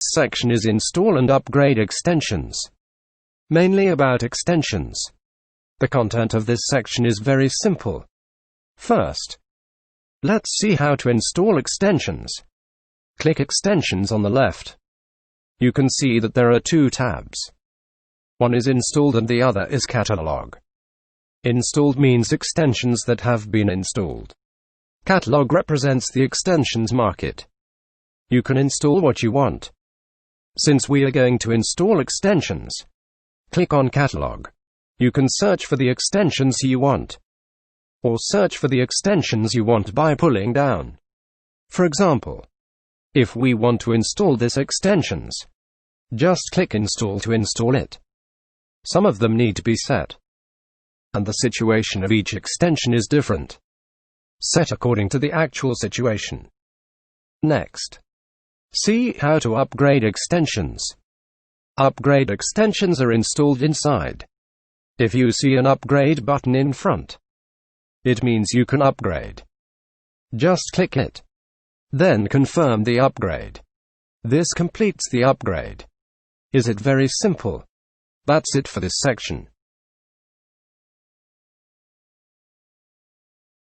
section is Install and Upgrade Extensions. Mainly about extensions. The content of this section is very simple. First, let's see how to install extensions. Click Extensions on the left. You can see that there are two tabs. One is Installed and the other is Catalog. Installed means extensions that have been installed. Catalog represents the extensions market. You can install what you want. Since we are going to install extensions, click on Catalog. You can search for the extensions you want, or search for the extensions you want by pulling down. For example, if we want to install this extensions, just click Install to install it. Some of them need to be set, and the situation of each extension is different. Set according to the actual situation. Next, see how to upgrade extensions. Upgrade extensions are installed inside. If you see an upgrade button in front, it means you can upgrade. Just click it. Then confirm the upgrade. This completes the upgrade. Is it very simple? That's it for this section.